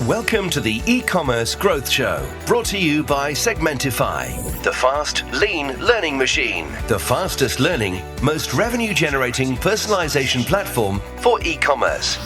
Welcome to the eCommerce Growth Show, brought to you by Segmentify, the fast, lean learning machine, the fastest learning, most revenue-generating personalization platform for e-commerce.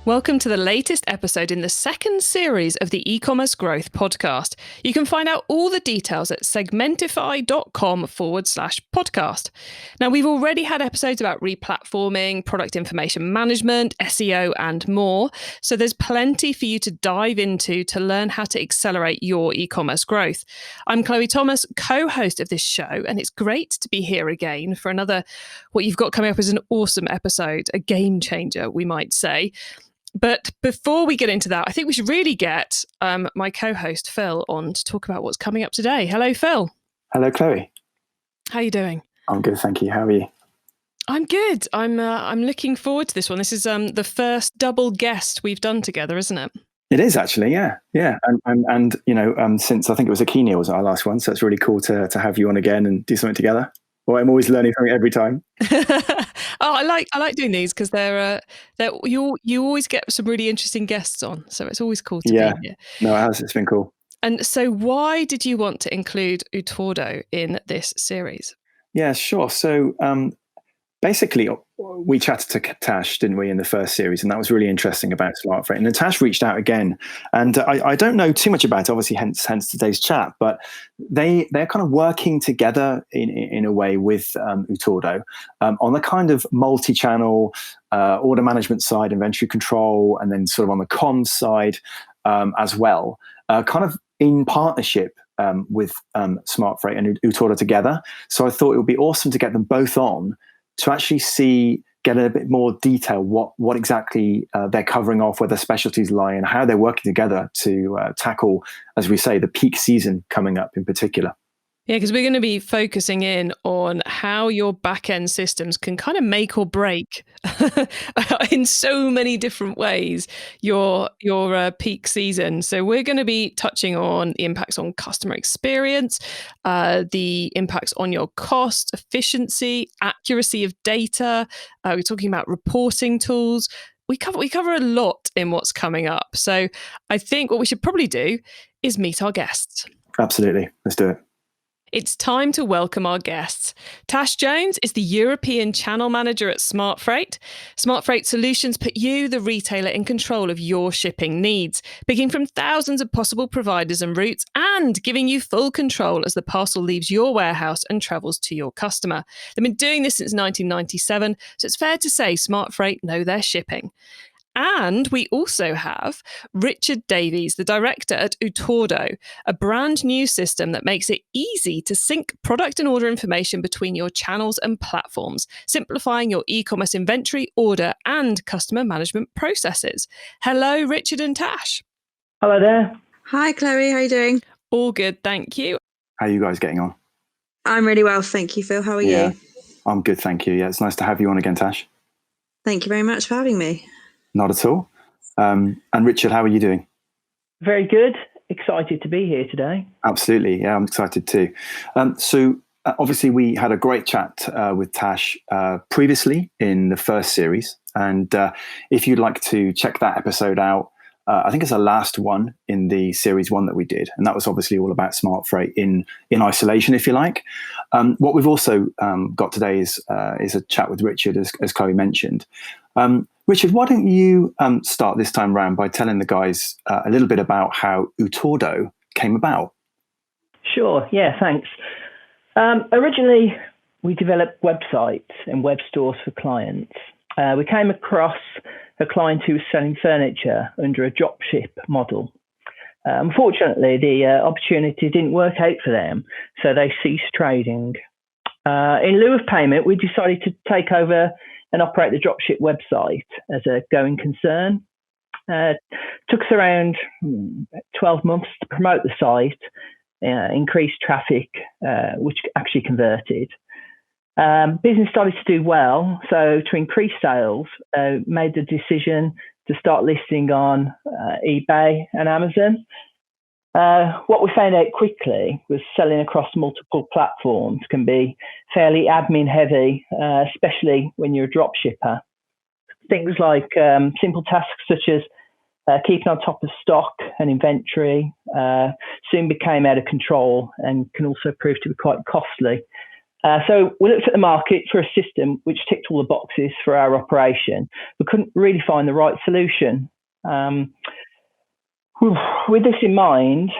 Welcome to the latest episode in the second series of the eCommerce Growth podcast. You can find out all the details at segmentify.com/podcast. Now, we've already had episodes about replatforming, product information management, SEO, and more. So there's plenty for you to dive into to learn how to accelerate your eCommerce growth. I'm Chloe Thomas, co-host of this show, and it's great to be here again for another, what you've got coming up is an awesome episode, a game changer, we might say. But before we get into that, I think we should really get my co-host Phil on to talk about what's coming up today. Hello, Phil. Hello, Chloe. How are you doing? I'm good, thank you. How are you? I'm good. I'm looking forward to this one. This is the first double guest we've done together, isn't it? It is actually, yeah. And you know, since I think it was Akini was our last one, so it's really cool to have you on again and do something together. Well, I'm always learning something every time. I like doing these because you always get some really interesting guests on, so it's always cool to be here. No, it has. It's been cool. And so, why did you want to include Utordo in this series? Yeah, sure. So basically, we chatted to Tash, didn't we, in the first series, and that was really interesting about SmartFreight. And then Tash reached out again, and I don't know too much about it, obviously, hence today's chat, but they're kind of working together in a way with Utordo on the kind of multi-channel order management side, inventory control, and then sort of on the comms side as well, kind of in partnership with SmartFreight and Utordo together. So I thought it would be awesome to get them both on to actually get a bit more detail what exactly they're covering off, where their specialties lie, and how they're working together to tackle, as we say, the peak season coming up in particular. Yeah, because we're going to be focusing in on how your back-end systems can kind of make or break in so many different ways your peak season. So we're going to be touching on the impacts on customer experience, the impacts on your cost, efficiency, accuracy of data. We're talking about reporting tools. We cover a lot in what's coming up. So I think what we should probably do is meet our guests. Absolutely. Let's do it. It's time to welcome our guests. Tash Jones is the European Channel Manager at SmartFreight. SmartFreight Solutions put you, the retailer, in control of your shipping needs, picking from thousands of possible providers and routes and giving you full control as the parcel leaves your warehouse and travels to your customer. They've been doing this since 1997, so it's fair to say SmartFreight know their shipping. And we also have Richard Davies, the director at Utordo, a brand new system that makes it easy to sync product and order information between your channels and platforms, simplifying your e-commerce inventory, order, and customer management processes. Hello, Richard and Tash. Hello there. Hi, Chloe. How are you doing? All good, thank you. How are you guys getting on? I'm really well, thank you, Phil. How are you? I'm good, thank you. Yeah, it's nice to have you on again, Tash. Thank you very much for having me. Not at all. And Richard, how are you doing? Very good. Excited to be here today. Absolutely. Yeah, I'm excited too. So obviously we had a great chat with Tash previously in the first series. And if you'd like to check that episode out, I think it's the last one in the series one that we did. And that was obviously all about SmartFreight in isolation, if you like. What we've also got today is a chat with Richard, as Chloe mentioned. Richard, why don't you start this time round by telling the guys a little bit about how Utordo came about? Sure. Yeah, thanks. Originally, we developed websites and web stores for clients. We came across a client who was selling furniture under a dropship model. Unfortunately, the opportunity didn't work out for them, so they ceased trading. In lieu of payment, we decided to take over and operate the dropship website as a going concern. Took us around 12 months to promote the site, increase traffic, which actually converted. Business started to do well, so to increase sales, made the decision to start listing on eBay and Amazon. What we found out quickly was selling across multiple platforms can be fairly admin heavy, especially when you're a drop shipper. things like simple tasks such as keeping on top of stock and inventory soon became out of control and can also prove to be quite costly. So we looked at the market for a system which ticked all the boxes for our operation, but couldn't really find the right solution. With this in mind,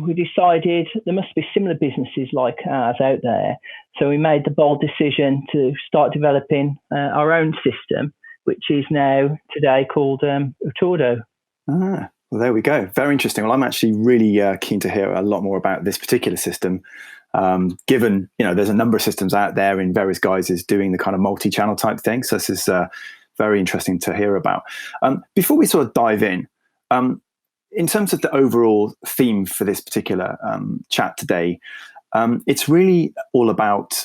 we decided there must be similar businesses like ours out there. So we made the bold decision to start developing our own system, which is now today called Utordo. Well, there we go. Very interesting. Well, I'm actually really keen to hear a lot more about this particular system, given, there's a number of systems out there in various guises doing the kind of multi-channel type thing. So this is very interesting to hear about. Before we sort of dive in terms of the overall theme for this particular chat today, it's really all about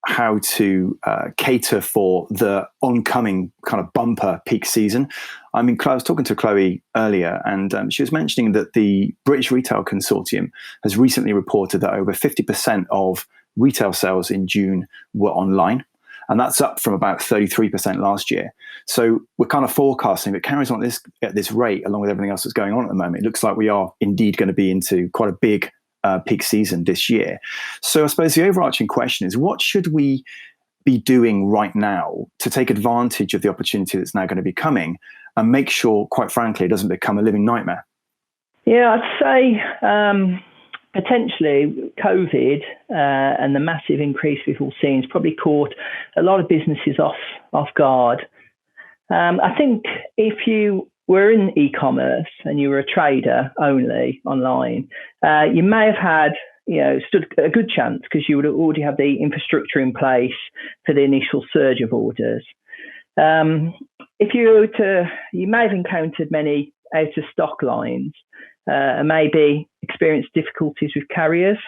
how to cater for the oncoming kind of bumper peak season. I mean, I was talking to Chloe earlier, and she was mentioning that the British Retail Consortium has recently reported that over 50% of retail sales in June were online. And that's up from about 33% last year. So we're kind of forecasting that carries on at this rate, along with everything else that's going on at the moment. It looks like we are indeed going to be into quite a big peak season this year. So I suppose the overarching question is, what should we be doing right now to take advantage of the opportunity that's now going to be coming and make sure, quite frankly, it doesn't become a living nightmare? Yeah, I'd say potentially COVID and the massive increase we've all seen has probably caught a lot of businesses off guard. I think if you were in e-commerce and you were a trader only online, you may have had stood a good chance because you would already have the infrastructure in place for the initial surge of orders. If you may have encountered many out of stock lines and maybe experienced difficulties with carriers.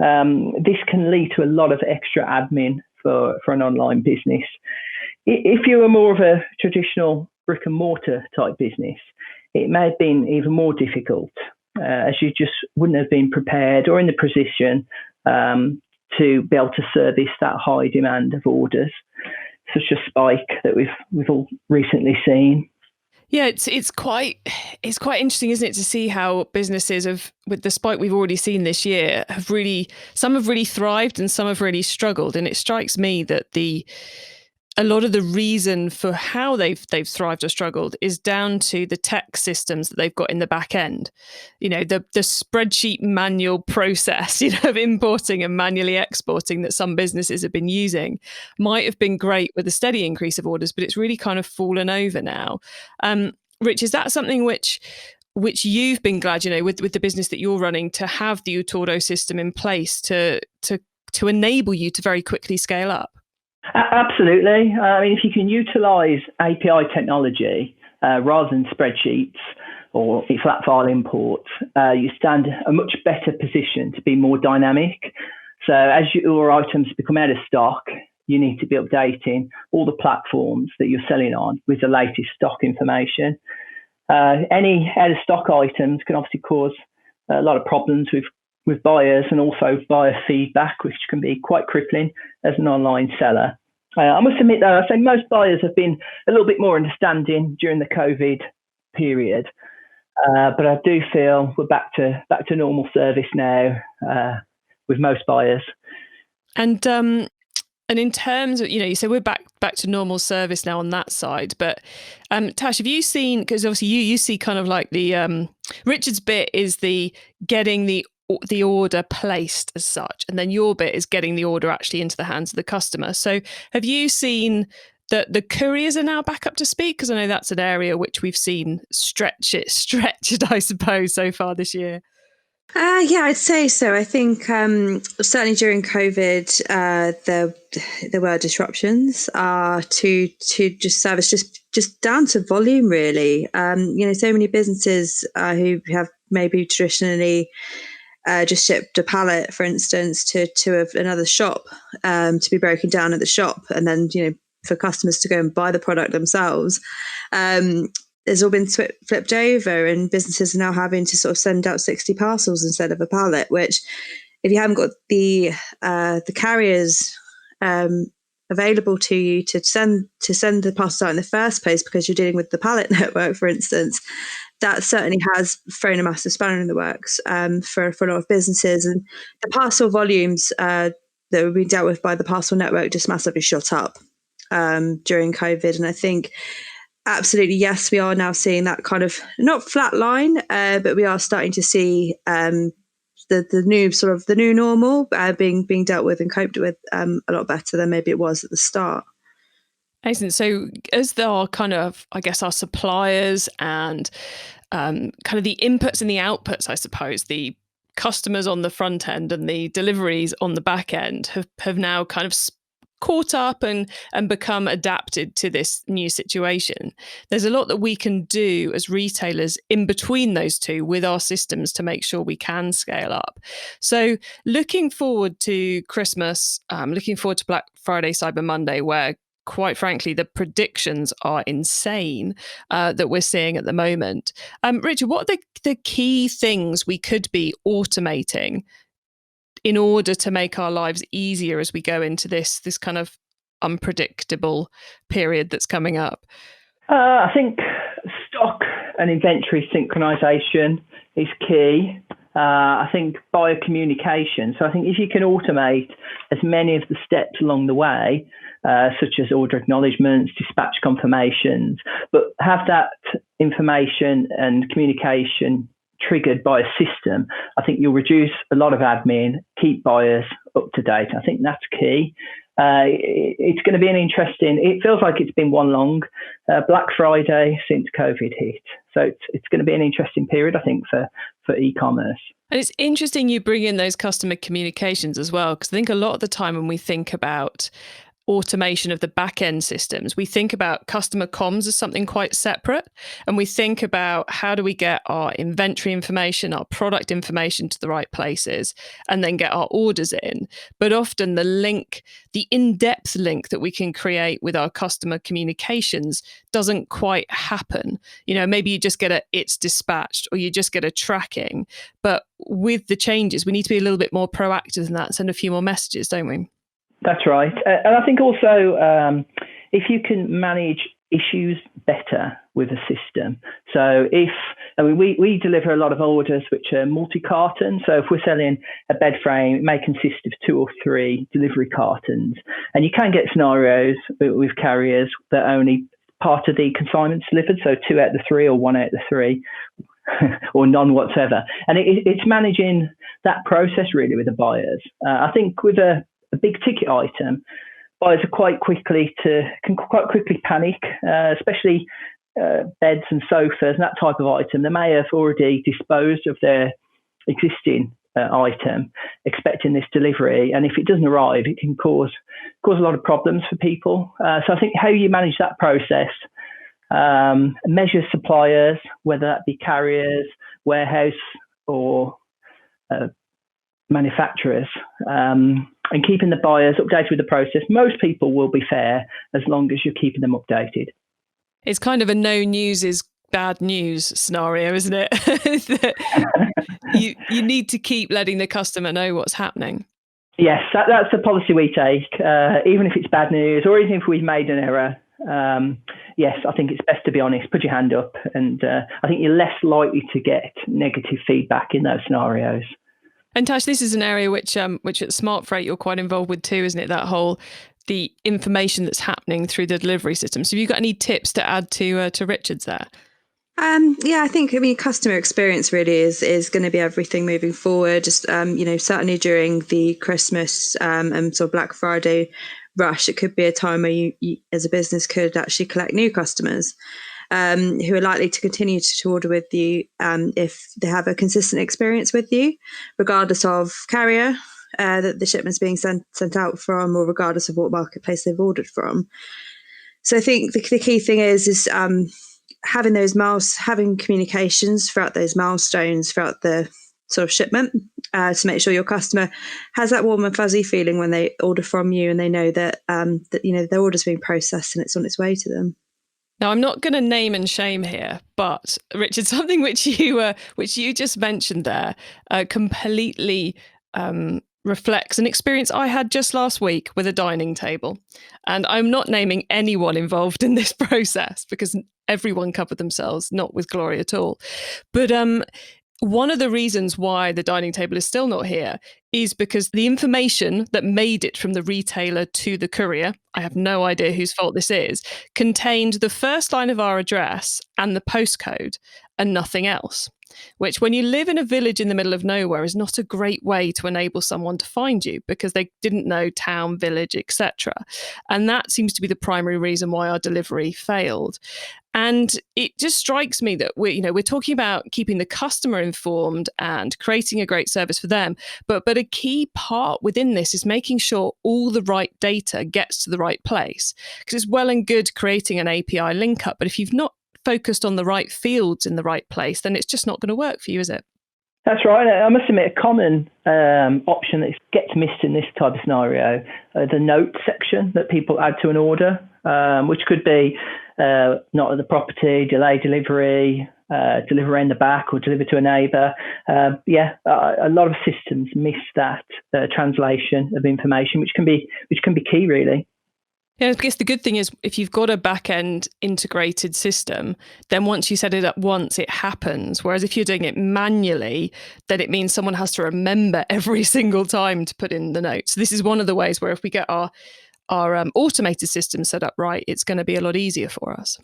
This can lead to a lot of extra admin for an online business. If you were more of a traditional brick and mortar type business, it may have been even more difficult as you just wouldn't have been prepared or in the position to be able to service that high demand of orders, such a spike that we've all recently seen. Yeah, it's quite interesting, isn't it, to see how businesses have, with the spike we've already seen this year, some have really thrived and some have really struggled. And it strikes me that a lot of the reason for how they've thrived or struggled is down to the tech systems that they've got in the back end. The spreadsheet manual process, of importing and manually exporting that some businesses have been using might have been great with a steady increase of orders, but it's really kind of fallen over now. Rich, is that something which you've been glad, with the business that you're running, to have the Utordo system in place to enable you to very quickly scale up? Absolutely. I mean, if you can utilize API technology rather than spreadsheets or flat file imports, you stand a much better position to be more dynamic. So as your items become out of stock, you need to be updating all the platforms that you're selling on with the latest stock information. Any out of stock items can obviously cause a lot of problems with buyers and also buyer feedback, which can be quite crippling as an online seller. I must admit, though, I say most buyers have been a little bit more understanding during the COVID period, but I do feel we're back to normal service now with most buyers. And in terms of, you say we're back to normal service now on that side, but Tash, have you seen, because obviously you see kind of like the Richard's bit is the getting the order placed as such, and then your bit is getting the order actually into the hands of the customer. So have you seen that the couriers are now back up to speed? Because I know that's an area which we've seen stretched, I suppose, so far this year. Yeah, I'd say so. I think certainly during COVID, there were disruptions to just service, just down to volume, really. So many businesses who have maybe traditionally just shipped a pallet, for instance, to another shop to be broken down at the shop, and then for customers to go and buy the product themselves. It's all been flipped over, and businesses are now having to sort of send out 60 parcels instead of a pallet, which if you haven't got the carriers available to you to send the parcels out in the first place because you're dealing with the pallet network, for instance, that certainly has thrown a massive spanner in the works for a lot of businesses. And the parcel volumes that were being dealt with by the parcel network just massively shot up during COVID. And I think absolutely, yes, we are now seeing that kind of not flat line, but we are starting to see the new normal being dealt with and coped with a lot better than maybe it was at the start. Excellent. So as there are kind of, I guess, our suppliers and kind of the inputs and the outputs, I suppose, the customers on the front end and the deliveries on the back end have now kind of caught up and become adapted to this new situation. There's a lot that we can do as retailers in between those two with our systems to make sure we can scale up. So looking forward to Christmas, looking forward to Black Friday, Cyber Monday, where quite frankly, the predictions are insane that we're seeing at the moment. Richard, what are the key things we could be automating in order to make our lives easier as we go into this kind of unpredictable period that's coming up? I think stock and inventory synchronization is key. I think buyer communication. So I think if you can automate as many of the steps along the way, such as order acknowledgements, dispatch confirmations, but have that information and communication triggered by a system, I think you'll reduce a lot of admin, keep buyers up to date. I think that's key. It's going to be it feels like it's been one long Black Friday since COVID hit. So it's going to be an interesting period, I think, for e-commerce. And it's interesting you bring in those customer communications as well, because I think a lot of the time when we think about automation of the back end systems, we think about customer comms as something quite separate. And we think about how do we get our inventory information, our product information to the right places, and then get our orders in. But often the in-depth link that we can create with our customer communications doesn't quite happen. Maybe you just get it's dispatched, or you just get a tracking. But with the changes, we need to be a little bit more proactive than that, send a few more messages, don't we? That's right. And I think also if you can manage issues better with a system. So we deliver a lot of orders which are multi-carton. So if we're selling a bed frame, it may consist of 2 or 3 delivery cartons. And you can get scenarios with carriers that only part of the consignment's delivered, so 2 out of the 3 or 1 out of the 3. or none whatsoever. And it's managing that process really with the buyers. I think with a big ticket item, buyers are can quite quickly panic, especially beds and sofas and that type of item. They may have already disposed of their existing item, expecting this delivery, and if it doesn't arrive, it can cause a lot of problems for people. So I think how you manage that process, measure suppliers, whether that be carriers, warehouse, or manufacturers, and keeping the buyers updated with the process. Most people will be fair as long as you're keeping them updated. It's kind of a no news is bad news scenario, isn't it? you need to keep letting the customer know what's happening. Yes, that's the policy we take, even if it's bad news or even if we've made an error. Yes, I think it's best to be honest, put your hand up, and I think you're less likely to get negative feedback in those scenarios. And Tash, this is an area which at SmartFreight you're quite involved with too, isn't it? That whole the information that's happening through the delivery system. So have you got any tips to add to Richard's there? I think customer experience really is going to be everything moving forward. Just certainly during the Christmas and sort of Black Friday rush, it could be a time where you as a business could actually collect new customers who are likely to continue to order with you if they have a consistent experience with you, regardless of carrier that the shipment's being sent out from, or regardless of what marketplace they've ordered from. So I think the key thing is having communications throughout those milestones throughout the sort of shipment to make sure your customer has that warm and fuzzy feeling when they order from you, and they know that their order's being processed and it's on its way to them. Now, I'm not going to name and shame here, but Richard, something which you just mentioned there completely reflects an experience I had just last week with a dining table. And I'm not naming anyone involved in this process because everyone covered themselves, not with glory at all. But one of the reasons why the dining table is still not here is because the information that made it from the retailer to the courier, I have no idea whose fault this is, contained the first line of our address and the postcode and nothing else, which when you live in a village in the middle of nowhere is not a great way to enable someone to find you because they didn't know town, village, etc. And that seems to be the primary reason why our delivery failed. And it just strikes me that we're talking about keeping the customer informed and creating a great service for them. But a key part within this is making sure all the right data gets to the right place. Because it's well and good creating an API link up, but if you've not focused on the right fields in the right place, then it's just not going to work for you, is it? That's right. I must admit, a common option that gets missed in this type of scenario, the note section that people add to an order, which could be not at the property, delay delivery, deliver in the back, or deliver to a neighbour. A lot of systems miss that translation of information, which can be key, really. Yeah, I guess the good thing is if you've got a back-end integrated system, then once you set it up once, it happens. Whereas if you're doing it manually, then it means someone has to remember every single time to put in the notes. So this is one of the ways where if we get our automated system set up right, it's going to be a lot easier for us.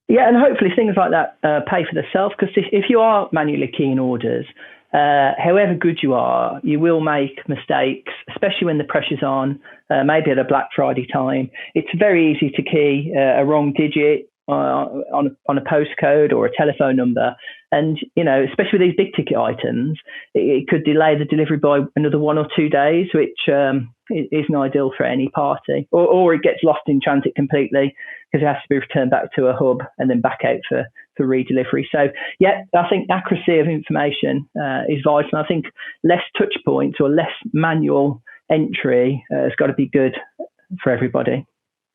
Yeah, and hopefully things like that pay for themselves, because if you are manually keying orders, however good you are, you will make mistakes, especially when the pressure's on, maybe at a Black Friday time. It's very easy to key a wrong digit on a postcode or a telephone number. And, especially with these big ticket items, it could delay the delivery by another 1 or 2 days, which isn't ideal for any party. Or it gets lost in transit completely because it has to be returned back to a hub and then back out for redelivery. So, yeah, I think accuracy of information is vital. I think less touch points or less manual entry has got to be good for everybody.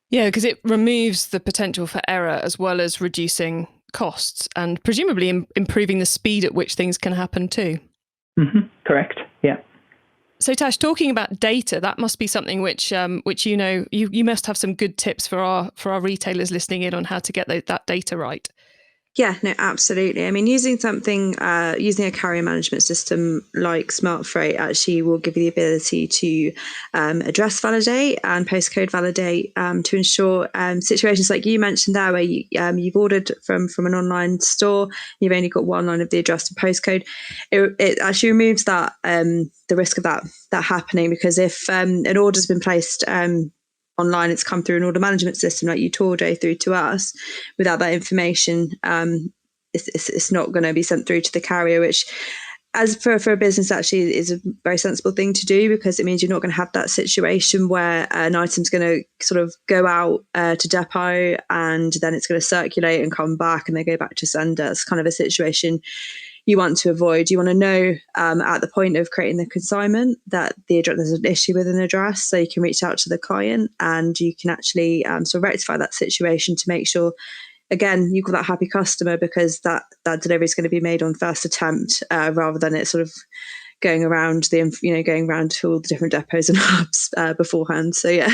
Yeah, because it removes the potential for error as well as reducing costs and presumably improving the speed at which things can happen too. Mm-hmm. Correct. Yeah. So Tash, talking about data, that must be something which you must have some good tips for our retailers listening in on how to get that data right. Yeah, no, absolutely. I mean, using a carrier management system like SmartFreight actually will give you the ability to address validate and postcode validate to ensure situations like you mentioned there, where you've ordered from an online store, you've only got one line of the address and postcode. It actually removes that the risk of that happening, because if an order's been placed online, it's come through an order management system like Utordo through to us. Without that information, it's not going to be sent through to the carrier, which, as for a business, actually is a very sensible thing to do, because it means you're not going to have that situation where an item's going to sort of go out to depot and then it's going to circulate and come back and they go back to sender. It's kind of a situation you want to avoid. You want to know at the point of creating the consignment that there's an issue with an address, so you can reach out to the client and you can actually sort of rectify that situation to make sure, again, you've got that happy customer, because that delivery is going to be made on first attempt rather than it sort of going around to all the different depots and hubs beforehand. So yeah,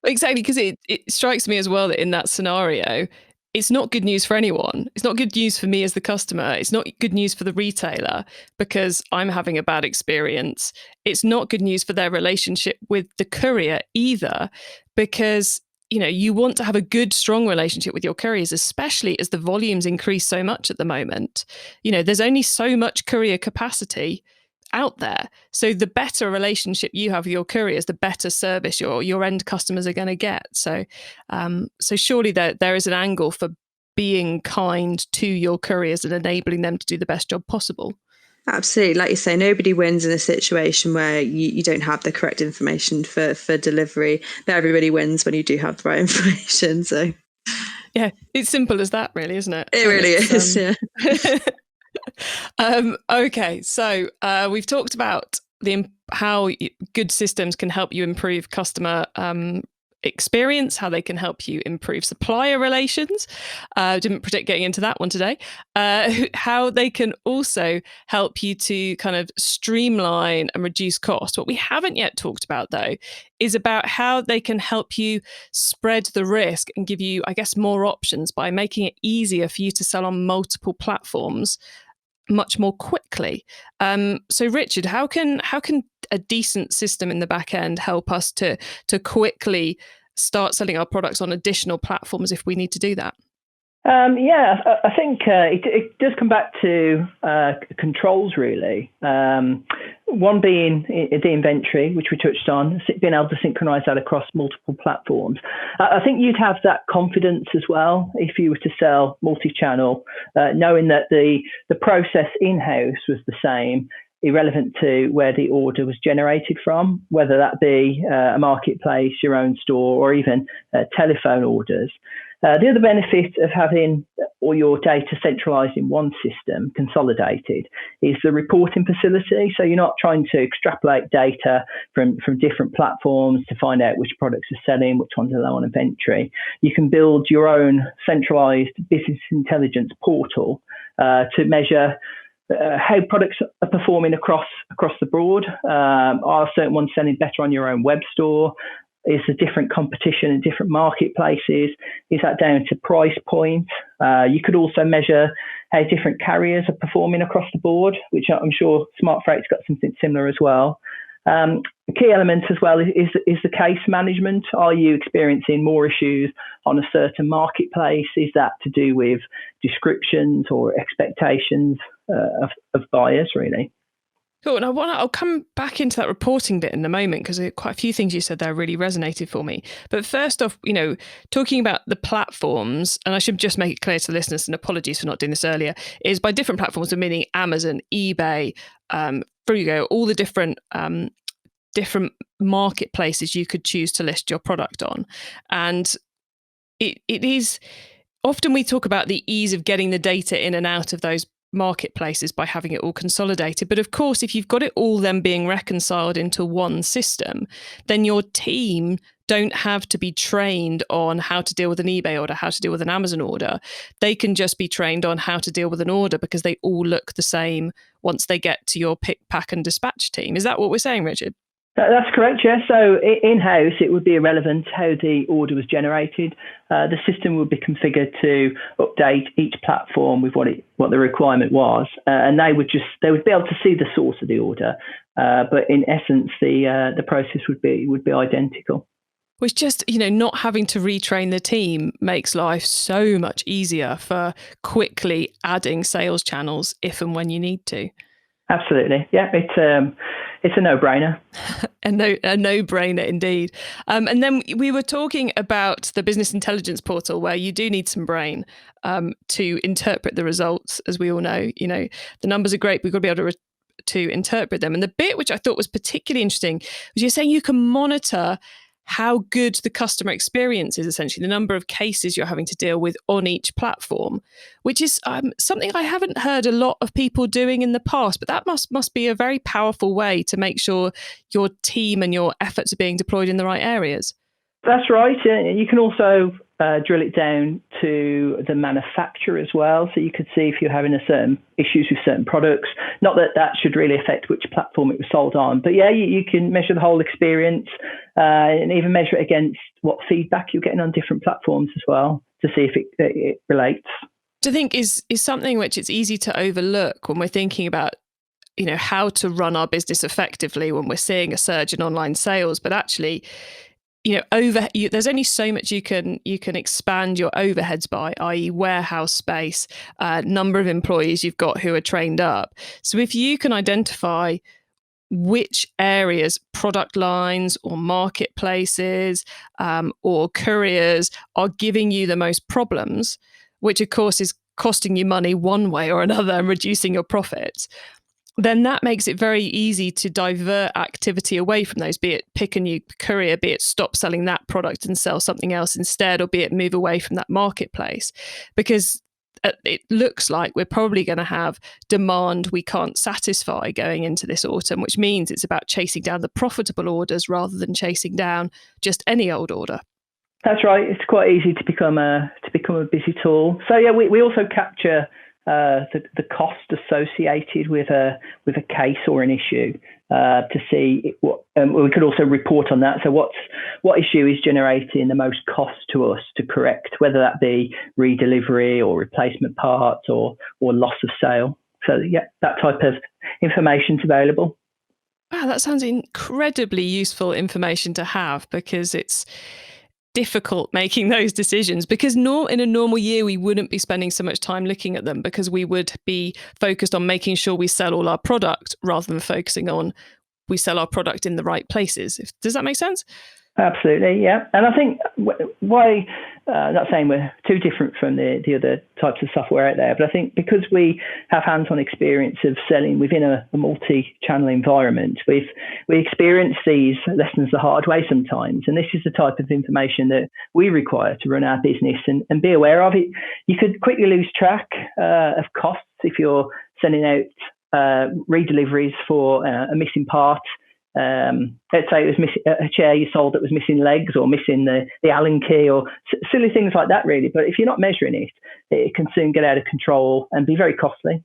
exactly, because it strikes me as well that in that scenario, it's not good news for anyone. It's not good news for me as the customer. It's not good news for the retailer because I'm having a bad experience. It's not good news for their relationship with the courier either, because you want to have a good, strong relationship with your couriers, especially as the volumes increase so much at the moment. There's only so much courier capacity out there. So the better relationship you have with your couriers, the better service your end customers are going to get. So surely there is an angle for being kind to your couriers and enabling them to do the best job possible. Absolutely. Like you say, nobody wins in a situation where you don't have the correct information for delivery, but everybody wins when you do have the right information. So yeah, it's simple as that, really, isn't it? It really is, yeah. Okay, so we've talked about how good systems can help you improve customer experience, how they can help you improve supplier relations. Didn't predict getting into that one today. How they can also help you to kind of streamline and reduce cost. What we haven't yet talked about, though, is about how they can help you spread the risk and give you, I guess, more options by making it easier for you to sell on multiple platforms much more quickly. So Richard, how can a decent system in the back end help us to quickly start selling our products on additional platforms if we need to do that? I think it does come back to controls, really. One being the inventory, which we touched on, being able to synchronize that across multiple platforms. I think you'd have that confidence as well if you were to sell multi-channel, knowing that the process in-house was the same, irrelevant to where the order was generated from, whether that be a marketplace, your own store, or even telephone orders. The other benefit of having all your data centralized in one system, consolidated, is the reporting facility. So you're not trying to extrapolate data from different platforms to find out which products are selling, which ones are low on inventory. You can build your own centralized business intelligence portal to measure how products are performing across the board. Are certain ones selling better on your own web store? Is there different competition in different marketplaces? Is that down to price point? You could also measure how different carriers are performing across the board, which I'm sure SmartFreight's got something similar as well. The key element as well is the case management. Are you experiencing more issues on a certain marketplace? Is that to do with descriptions or expectations of buyers, really? Cool. And I'll come back into that reporting bit in a moment, because quite a few things you said there really resonated for me. But first off, talking about the platforms, and I should just make it clear to the listeners, and apologies for not doing this earlier, is by different platforms, we're meaning Amazon, eBay, Frugo, all the different marketplaces you could choose to list your product on. And it is often we talk about the ease of getting the data in and out of those marketplaces by having it all consolidated. But of course, if you've got it all then being reconciled into one system, then your team don't have to be trained on how to deal with an eBay order, how to deal with an Amazon order. They can just be trained on how to deal with an order, because they all look the same once they get to your pick, pack and dispatch team. Is that what we're saying, Richard? That's correct, yeah. So in-house, it would be irrelevant how the order was generated. The system would be configured to update each platform with what the requirement was, and they would be able to see the source of the order. But in essence, the process would be identical. Which just, not having to retrain the team makes life so much easier for quickly adding sales channels if and when you need to. Absolutely, yeah. It's a no-brainer. A no-brainer indeed. And then we were talking about the business intelligence portal, where you do need some brain to interpret the results. As we all know, the numbers are great. We've got to be able to interpret them. And the bit which I thought was particularly interesting was you're saying you can monitor how good the customer experience is, essentially the number of cases you're having to deal with on each platform, which is something I haven't heard a lot of people doing in the past. But that must be a very powerful way to make sure your team and your efforts are being deployed in the right areas. That's right. You can also drill it down to the manufacturer as well. So you could see if you're having certain issues with certain products. Not that should really affect which platform it was sold on. But yeah, you can measure the whole experience and even measure it against what feedback you're getting on different platforms as well to see if it relates. Do you think is something which it's easy to overlook when we're thinking about how to run our business effectively when we're seeing a surge in online sales, but actually there's only so much you can expand your overheads by, i.e. warehouse space, number of employees you've got who are trained up. So if you can identify which areas, product lines or marketplaces or couriers are giving you the most problems, which of course is costing you money one way or another and reducing your profits, then that makes it very easy to divert activity away from those, be it pick a new courier, be it stop selling that product and sell something else instead, or be it move away from that marketplace. Because it looks like we're probably going to have demand we can't satisfy going into this autumn, which means it's about chasing down the profitable orders rather than chasing down just any old order. That's right. It's quite easy to become a busy tool. So yeah, we also capture the cost associated with a case or an issue to see what. We could also report on that. So what issue is generating the most cost to us to correct, whether that be redelivery or replacement parts or loss of sale. So yeah, that type of information is available. Wow, that sounds incredibly useful information to have, because it's difficult making those decisions, because in a normal year we wouldn't be spending so much time looking at them, because we would be focused on making sure we sell all our product rather than focusing on we sell our product in the right places. Does that make sense? Absolutely, yeah. And I think why, not saying we're too different from the other types of software out there, but I think because we have hands-on experience of selling within a multi-channel environment, we experience these lessons the hard way sometimes. And this is the type of information that we require to run our business and be aware of it. You could quickly lose track of costs if you're sending out redeliveries for a missing part. Let's say it was a chair you sold that was missing legs or missing the Allen key or silly things like that, really. But if you're not measuring it, it can soon get out of control and be very costly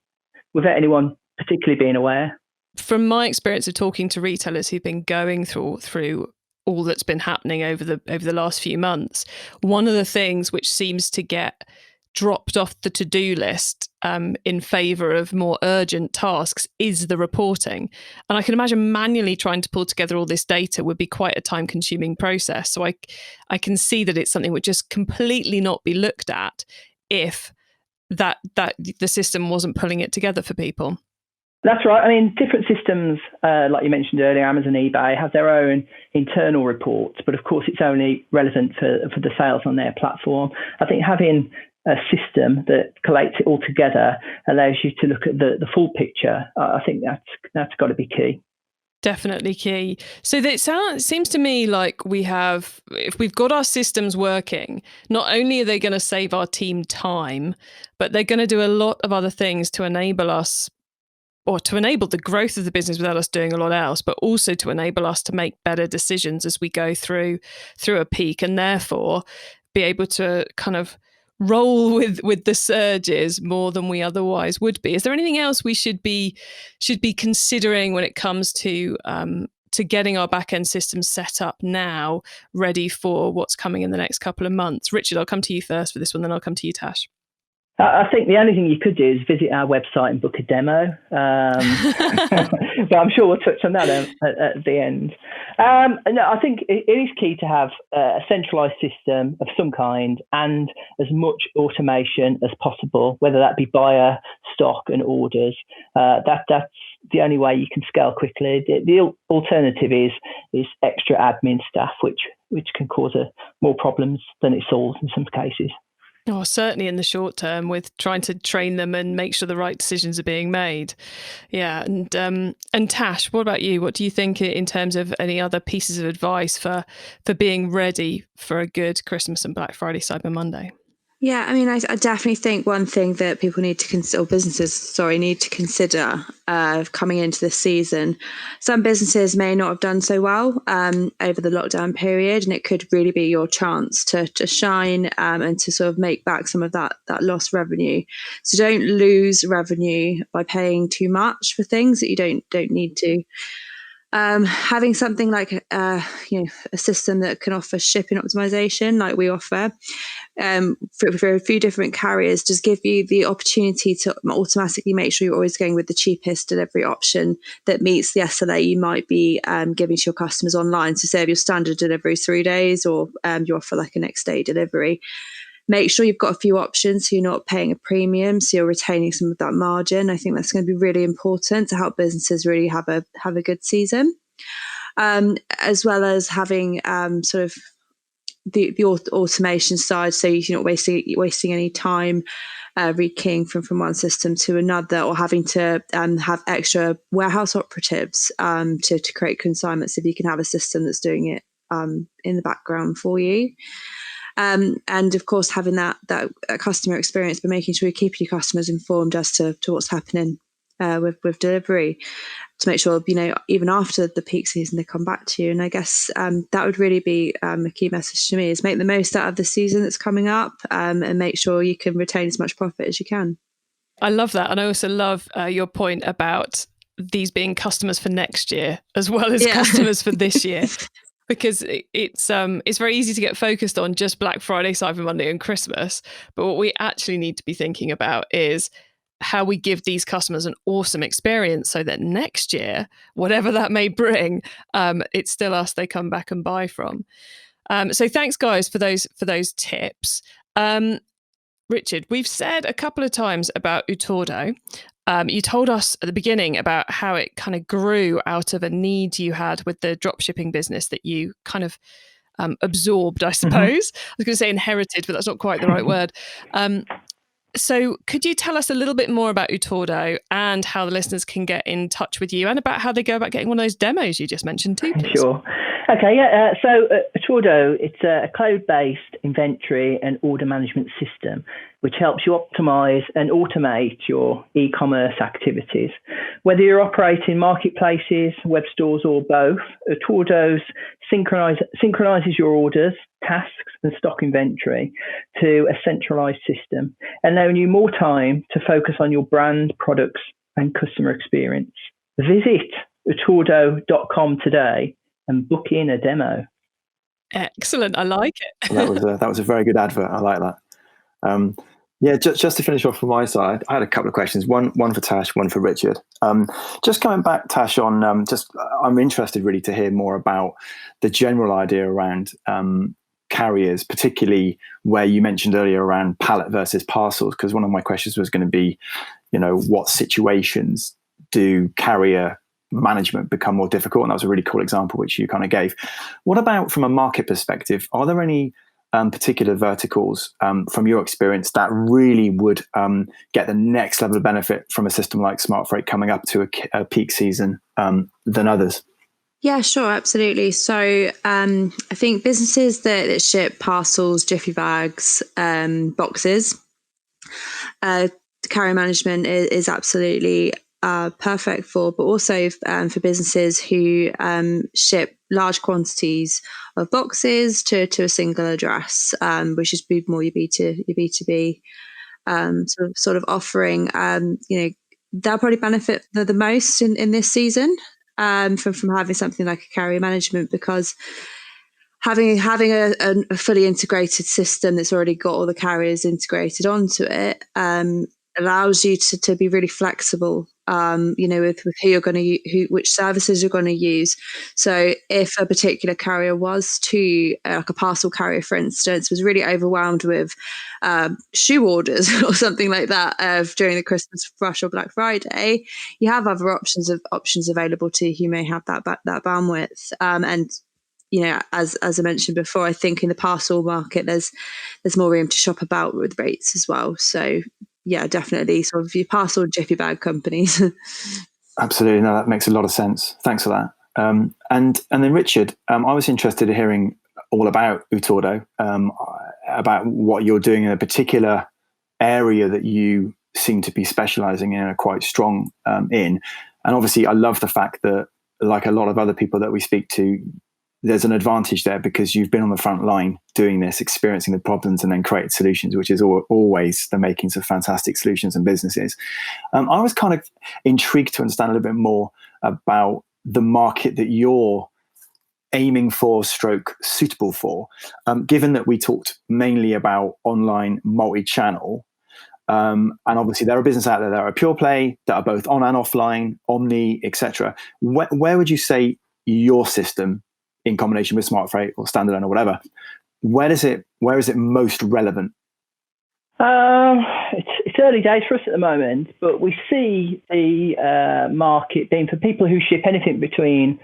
without anyone particularly being aware. From my experience of talking to retailers who've been going through all that's been happening over the last few months, one of the things which seems to get dropped off the to-do list in favour of more urgent tasks is the reporting. And I can imagine manually trying to pull together all this data would be quite a time-consuming process. So I can see that it's something would just completely not be looked at if that the system wasn't pulling it together for people. That's right. I mean, different systems, like you mentioned earlier, Amazon, eBay, have their own internal reports, but of course it's only relevant for the sales on their platform. I think having a system that collates it all together allows you to look at the full picture. I think that's got to be key. Definitely key. So it seems to me like if we've got our systems working, not only are they going to save our team time, but they're going to do a lot of other things to enable us, or to enable the growth of the business without us doing a lot else, but also to enable us to make better decisions as we go through a peak, and therefore be able to kind of roll with the surges more than we otherwise would be. Is there anything else we should be considering when it comes to getting our back-end systems set up now, ready for what's coming in the next couple of months? Richard, I'll come to you first for this one, then I'll come to you, Tash. I think the only thing you could do is visit our website and book a demo. But I'm sure we'll touch on that at the end. No, I think it is key to have a centralized system of some kind and as much automation as possible, whether that be buyer, stock and orders. That's the only way you can scale quickly. The alternative is extra admin staff, which can cause more problems than it solves in some cases. Oh, certainly in the short term, with trying to train them and make sure the right decisions are being made. Yeah. And Tash, what about you? What do you think in terms of any other pieces of advice for being ready for a good Christmas and Black Friday, Cyber Monday? Yeah, I mean, I definitely think one thing that people need to consider, or businesses, need to consider coming into this season. Some businesses may not have done so well over the lockdown period, and it could really be your chance to shine and to sort of make back some of that lost revenue. So don't lose revenue by paying too much for things that you don't need to. Having something like a system that can offer shipping optimization like we offer for a few different carriers just give you the opportunity to automatically make sure you're always going with the cheapest delivery option that meets the SLA you might be giving to your customers online. So say if your standard delivery is 3 days, or you offer like a next day delivery, make sure you've got a few options so you're not paying a premium, so you're retaining some of that margin. I think that's going to be really important to help businesses really have a good season, as well as having sort of the automation side, so you're not wasting any time rekeying from one system to another, or having to have extra warehouse operatives to create consignments if you can have a system that's doing it in the background for you. And of course, having that customer experience, but making sure you keep your customers informed as to what's happening with delivery. to make sure, even after the peak season, they come back to you. And I guess that would really be a key message to me, is make the most out of the season that's coming up, and make sure you can retain as much profit as you can. I love that. And I also love your point about these being customers for next year as well as customers for this year. Because it's very easy to get focused on just Black Friday, Cyber Monday and Christmas. But what we actually need to be thinking about is how we give these customers an awesome experience so that next year, whatever that may bring, it's still us they come back and buy from. So thanks, guys, for those tips. Richard, we've said a couple of times about Utordo. You told us at the beginning about how it kind of grew out of a need you had with the dropshipping business that you kind of absorbed, I suppose. I was going to say inherited, but that's not quite the right word. So could you tell us a little bit more about Utordo and how the listeners can get in touch with you, and about how they go about getting one of those demos you just mentioned too, please? Sure. Okay, yeah. So Utordo, it's a cloud-based inventory and order management system which helps you optimize and automate your e-commerce activities. Whether you're operating marketplaces, web stores, or both, Utordo synchronizes your orders, tasks, and stock inventory to a centralized system, allowing you more time to focus on your brand, products, and customer experience. Visit utordo.com today and book in a demo. Excellent. I like it. That was a very good advert. I like that. Just to finish off from my side, I had a couple of questions. One for Tash, one for Richard. Just coming back, Tash, on I'm interested really to hear more about the general idea around carriers, particularly where you mentioned earlier around pallet versus parcels, because one of my questions was going to be, what situations do carrier management become more difficult? And that was a really cool example which you kind of gave. What about from a market perspective? Are there any particular verticals from your experience that really would get the next level of benefit from a system like SmartFreight coming up to a peak season than others? Yeah, sure, absolutely. So I think businesses that ship parcels, jiffy bags, boxes, carrier management is absolutely perfect for, but also for businesses who ship large quantities of boxes to a single address, which is more your B2B sort of offering. They'll probably benefit the most in this season from having something like a carrier management, because having a fully integrated system that's already got all the carriers integrated onto it allows you to be really flexible, with who you're going to which services you're going to use. So if a particular carrier was to, like a parcel carrier, for instance, was really overwhelmed with shoe orders or something like that during the Christmas rush or Black Friday, you have other options available to you who may have that bandwidth. And as I mentioned before, I think in the parcel market, there's more room to shop about with rates as well. So yeah, definitely sort of your parcel jiffy bag companies. Absolutely. No, that makes a lot of sense. Thanks for that. And then Richard, I was interested in hearing all about Utordo, about what you're doing in a particular area that you seem to be specializing in and are quite strong in. And obviously I love the fact that, like a lot of other people that we speak to, there's an advantage there because you've been on the front line doing this, experiencing the problems, and then created solutions, which is always the makings of fantastic solutions and businesses. I was kind of intrigued to understand a little bit more about the market that you're aiming for, suitable for, given that we talked mainly about online multi-channel. And obviously there are businesses out there that are pure play, that are both on and offline, omni, etc. Where would you say your system, in combination with SmartFreight or standalone or whatever, where is it most relevant? It's early days for us at the moment, but we see the market being for people who ship anything between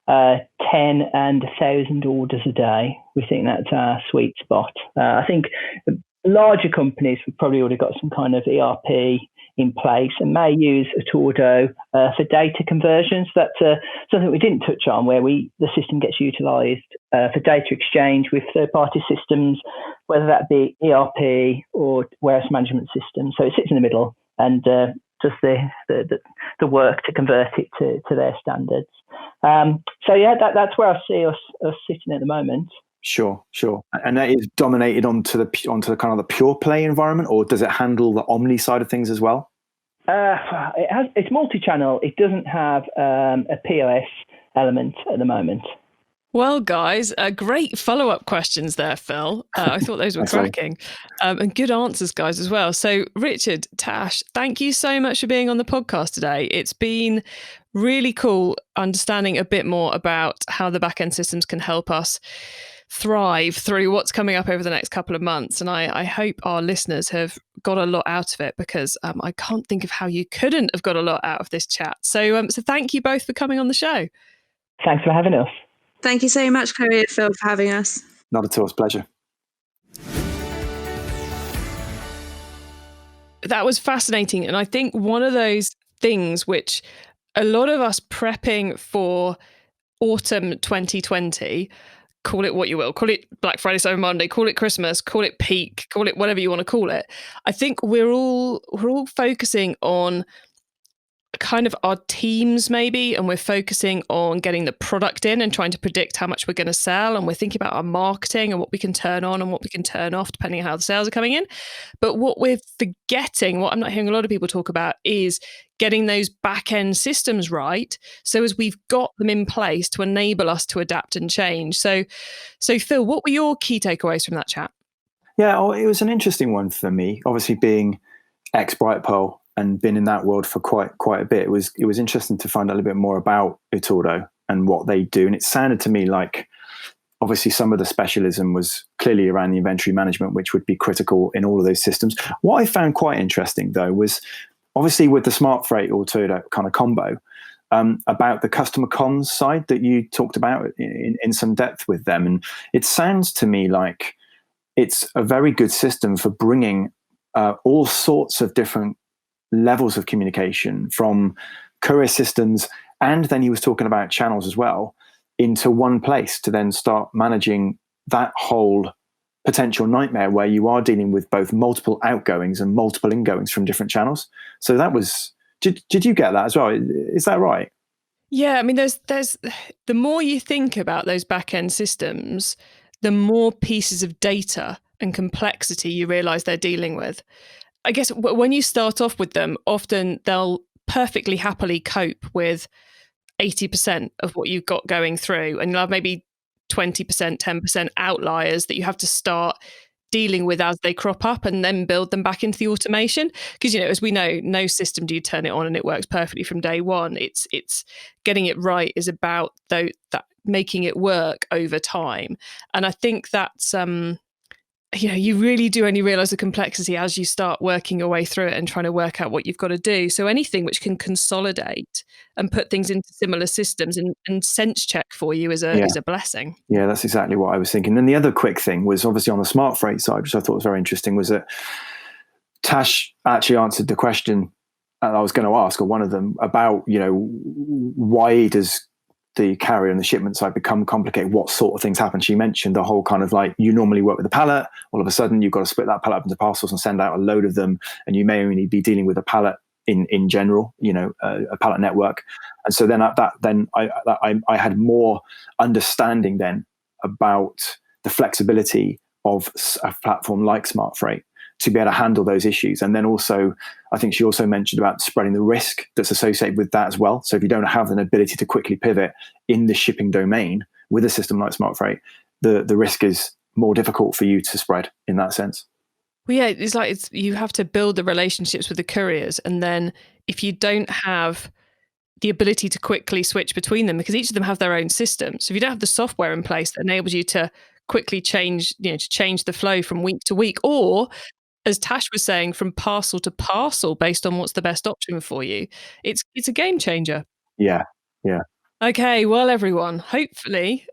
10 and 1,000 orders a day. We think that's our sweet spot. I think larger companies have probably already got some kind of ERP in place and may use Utordo for data conversions. That's something we didn't touch on, where the system gets utilised for data exchange with third-party systems, whether that be ERP or warehouse management systems. So it sits in the middle and does the work to convert it to their standards. So yeah, that's where I see us sitting at the moment. Sure. And that is dominated onto the kind of the pure play environment, or does it handle the omni side of things as well? It's multi-channel. It doesn't have a POS element at the moment. Well, guys, great follow-up questions there, Phil. I thought those were cracking. And good answers, guys, as well. So, Richard, Tash, thank you so much for being on the podcast today. It's been really cool understanding a bit more about how the back-end systems can help us thrive through what's coming up over the next couple of months. And I hope our listeners have got a lot out of it, because I can't think of how you couldn't have got a lot out of this chat. So thank you both for coming on the show. Thanks for having us. Thank you so much, Chloe and Phil, for having us. Not at all. It's a pleasure. That was fascinating. And I think one of those things which a lot of us prepping for autumn 2020, call it what you will, call it Black Friday, Cyber Monday, call it Christmas, call it peak, call it whatever you want to call it. I think we're all focusing on kind of our teams maybe, and we're focusing on getting the product in and trying to predict how much we're going to sell, and we're thinking about our marketing and what we can turn on and what we can turn off depending on how the sales are coming in. But what we're forgetting, what I'm not hearing a lot of people talk about, is getting those back-end systems right, so as we've got them in place to enable us to adapt and change. So Phil, what were your key takeaways from that chat? Yeah, it was an interesting one for me. Obviously, being ex-Brightpearl and been in that world for quite a bit, it was interesting to find out a little bit more about Utordo and what they do. And it sounded to me like, obviously, some of the specialism was clearly around the inventory management, which would be critical in all of those systems. What I found quite interesting, though, was obviously with the SmartFreight Utordo kind of combo, about the customer comms side that you talked about in some depth with them. And it sounds to me like it's a very good system for bringing all sorts of different levels of communication, from courier systems, and then he was talking about channels as well, into one place to then start managing that whole potential nightmare where you are dealing with both multiple outgoings and multiple ingoings from different channels. So that was, did you get that as well? Is that right? Yeah, I mean, there's the more you think about those back-end systems, the more pieces of data and complexity you realize they're dealing with. I guess when you start off with them, often they'll perfectly happily cope with 80% of what you've got going through, and you'll have maybe 20%, 10% outliers that you have to start dealing with as they crop up, and then build them back into the automation. Because, as we know, no system do you turn it on and it works perfectly from day one. It's getting it right is about that making it work over time. And I think that's you really do only realize the complexity as you start working your way through it and trying to work out what you've got to do. So anything which can consolidate and put things into similar systems and sense check for you is a blessing. Yeah, that's exactly what I was thinking. And the other quick thing was obviously on the SmartFreight side, which I thought was very interesting, was that Tash actually answered the question I was going to ask, or one of them, about, why does the carrier and the shipment side become complicated? What sort of things happen? She mentioned the whole kind of like, you normally work with a pallet, all of a sudden you've got to split that pallet up into parcels and send out a load of them, and you may only be dealing with a pallet in general, a pallet network. And so then I had more understanding then about the flexibility of a platform like SmartFreight to be able to handle those issues. And then also, I think she also mentioned about spreading the risk that's associated with that as well. So if you don't have an ability to quickly pivot in the shipping domain with a system like SmartFreight, the risk is more difficult for you to spread in that sense. Well, yeah, it's like you have to build the relationships with the couriers. And then if you don't have the ability to quickly switch between them, because each of them have their own system. So if you don't have the software in place that enables you to quickly change, to change the flow from week to week, or as Tash was saying, from parcel to parcel based on what's the best option for you, it's a game changer. Yeah. Okay, well, everyone, hopefully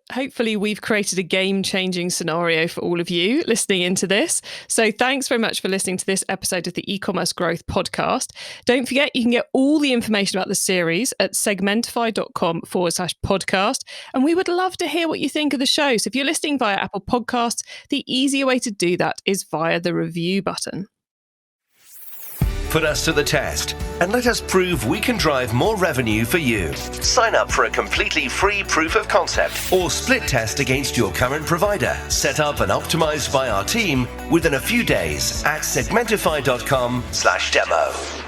we've created a game-changing scenario for all of you listening into this. So thanks very much for listening to this episode of the eCommerce Growth Podcast. Don't forget, you can get all the information about the series at segmentify.com/podcast. And we would love to hear what you think of the show. So if you're listening via Apple Podcasts, the easier way to do that is via the review button. Put us to the test and let us prove we can drive more revenue for you. Sign up for a completely free proof of concept or split test against your current provider, set up and optimized by our team within a few days at segmentify.com/demo.